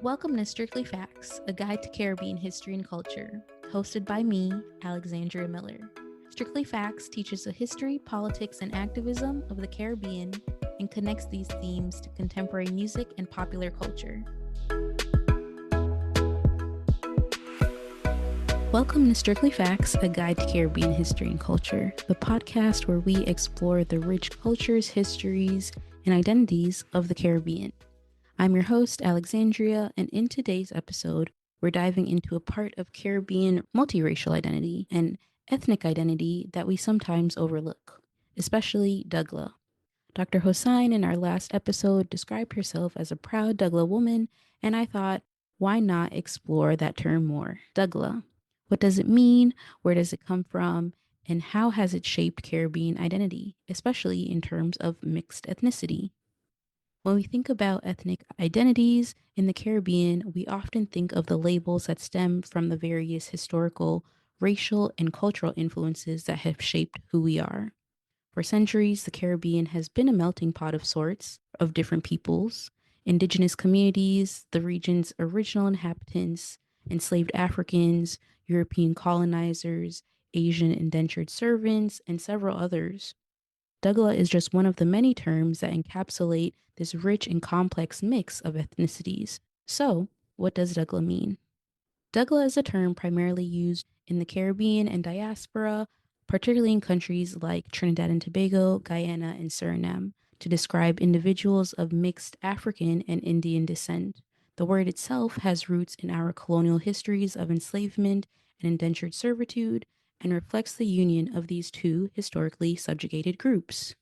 Welcome to Strictly Facts, a guide to Caribbean history and culture, hosted by me, Alexandria Miller. Strictly Facts teaches the history, politics, and activism of the Caribbean and connects these themes to contemporary music and popular culture. Welcome to Strictly Facts, a guide to Caribbean history and culture, the podcast where we explore the rich cultures, histories, and identities of the Caribbean. I'm your host, Alexandria, and in today's episode, we're diving into a part of Caribbean multiracial identity and ethnic identity that we sometimes overlook, especially Dougla. Dr. Hossein in our last episode described herself as a proud Dougla woman, and I thought, why not explore that term more? Dougla. What does it mean? Where does it come from? And how has it shaped Caribbean identity, especially in terms of mixed ethnicity? When we think about ethnic identities in the Caribbean, we often think of the labels that stem from the various historical, racial, and cultural influences that have shaped who we are. For centuries, the Caribbean has been a melting pot of sorts of different peoples, indigenous communities, the region's original inhabitants, enslaved Africans, European colonizers, Asian indentured servants, and several others. Dougala is just one of the many terms that encapsulate this rich and complex mix of ethnicities. So, what does Dougala mean? Dougala is a term primarily used in the Caribbean and diaspora, particularly in countries like Trinidad and Tobago, Guyana, and Suriname, to describe individuals of mixed African and Indian descent. The word itself has roots in our colonial histories of enslavement and indentured servitude, and reflects the union of these two historically subjugated groups.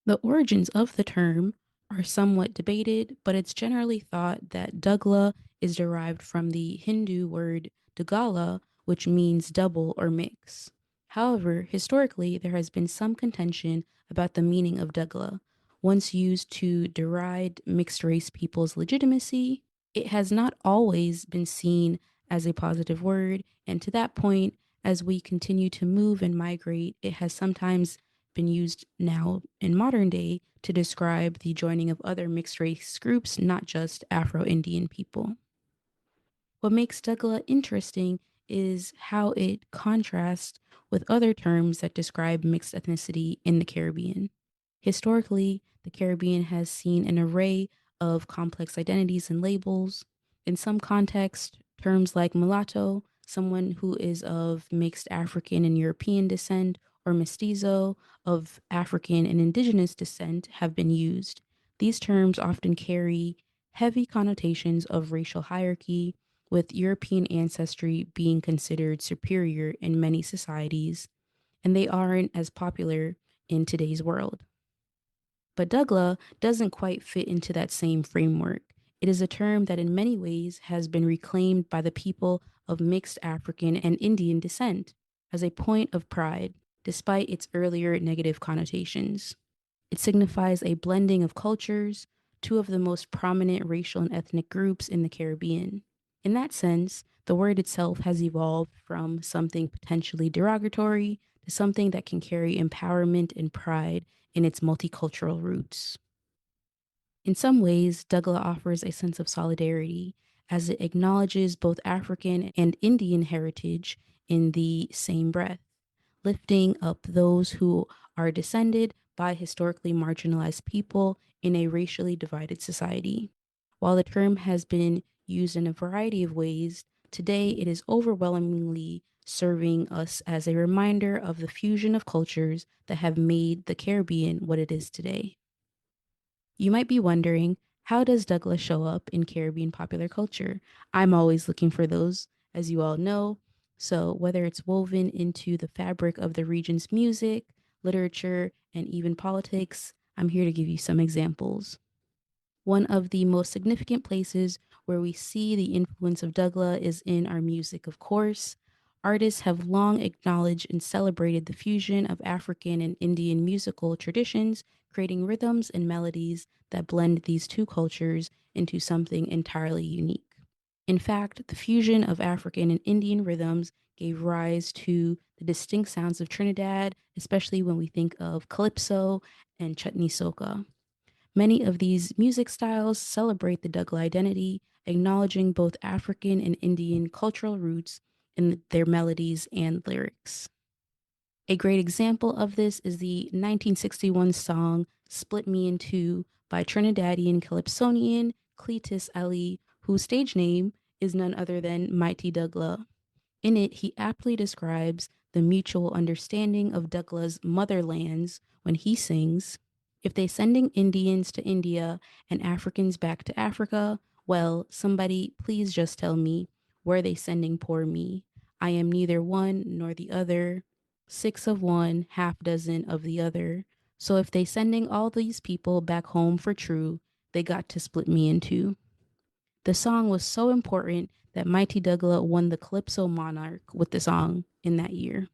The origins of the term are somewhat debated, but it's generally thought that Dougla is derived from the Hindu word Dogala, which means double or mix. However, historically, there has been some contention about the meaning of Dougla. Once used to deride mixed race people's legitimacy, it has not always been seen as a positive word, and to that point, as we continue to move and migrate, it has sometimes been used now in modern day to describe the joining of other mixed race groups, not just Afro-Indian people. What makes Dougala interesting is how it contrasts with other terms that describe mixed ethnicity in the Caribbean. Historically, the Caribbean has seen an array of complex identities and labels. In some contexts, terms like mulatto, someone who is of mixed African and European descent, or mestizo, of African and indigenous descent, have been used. These terms often carry heavy connotations of racial hierarchy, with European ancestry being considered superior in many societies, and they aren't as popular in today's world. But Dougla doesn't quite fit into that same framework. It is a term that in many ways has been reclaimed by the people of mixed African and Indian descent as a point of pride, despite its earlier negative connotations. It signifies a blending of cultures, two of the most prominent racial and ethnic groups in the Caribbean. In that sense, the word itself has evolved from something potentially derogatory to something that can carry empowerment and pride in its multicultural roots. In some ways, Dougla offers a sense of solidarity as it acknowledges both African and Indian heritage in the same breath, lifting up those who are descended by historically marginalized people in a racially divided society. While the term has been used in a variety of ways, today it is overwhelmingly serving us as a reminder of the fusion of cultures that have made the Caribbean what it is today. You might be wondering, how does Dougla show up in Caribbean popular culture? I'm always looking for those, as you all know. So whether it's woven into the fabric of the region's music, literature, and even politics, I'm here to give you some examples. One of the most significant places where we see the influence of Dougla is in our music, of course. Artists have long acknowledged and celebrated the fusion of African and Indian musical traditions, creating rhythms and melodies that blend these two cultures into something entirely unique. In fact, the fusion of African and Indian rhythms gave rise to the distinct sounds of Trinidad, especially when we think of calypso and chutney soca. Many of these music styles celebrate the Dougla identity, acknowledging both African and Indian cultural roots in their melodies and lyrics. A great example of this is the 1961 song Split Me in Two by Trinidadian calypsonian Cletus Ali, whose stage name is none other than Mighty Dougla. In it, he aptly describes the mutual understanding of Dougla's motherlands when he sings, "If they sending Indians to India and Africans back to Africa, well, somebody please just tell me, where they sending poor me? I am neither one nor the other, six of one, half dozen of the other. So if they sending all these people back home for true, they got to split me in two." The song was so important that Mighty Dougla won the Calypso Monarch with the song in that year.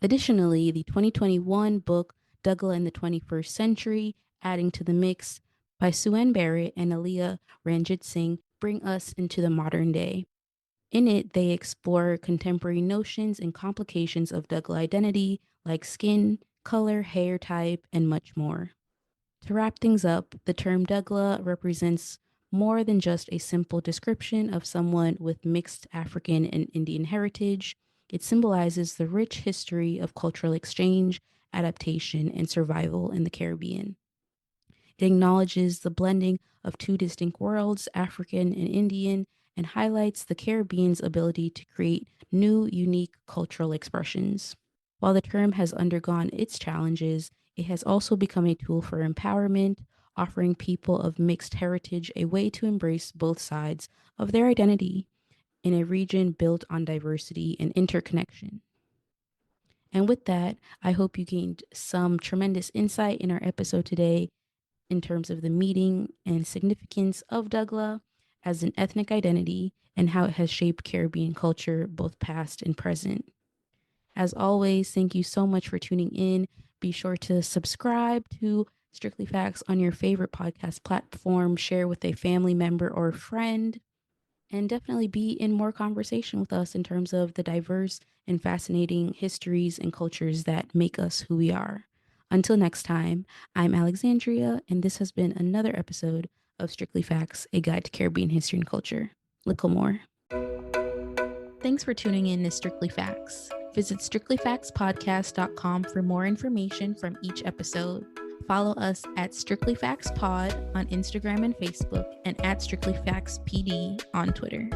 Additionally, the 2021 book Dougla in the 21st Century, Adding to the Mix by Suen Barrett and Aliyah Ranjit Singh bring us into the modern day. In it, they explore contemporary notions and complications of Dougla identity like skin, color, hair type, and much more. To wrap things up, the term Dougla represents more than just a simple description of someone with mixed African and Indian heritage. It symbolizes the rich history of cultural exchange, adaptation, and survival in the Caribbean. It acknowledges the blending of two distinct worlds, African and Indian, and highlights the Caribbean's ability to create new, unique cultural expressions. While the term has undergone its challenges, it has also become a tool for empowerment, offering people of mixed heritage a way to embrace both sides of their identity in a region built on diversity and interconnection. And with that, I hope you gained some tremendous insight in our episode today in terms of the meaning and significance of Dougla as an ethnic identity and how it has shaped Caribbean culture, both past and present. As always, thank you so much for tuning in. Be sure to subscribe to Strictly Facts on your favorite podcast platform, share with a family member or friend, and definitely be in more conversation with us in terms of the diverse and fascinating histories and cultures that make us who we are. Until next time, I'm Alexandria, and this has been another episode of Strictly Facts, a guide to Caribbean history and culture. Little more. Thanks for tuning in to Strictly Facts. Visit strictlyfactspodcast.com for more information from each episode. Follow us at Strictly Facts Pod on Instagram and Facebook, and at Strictly Facts PD on Twitter.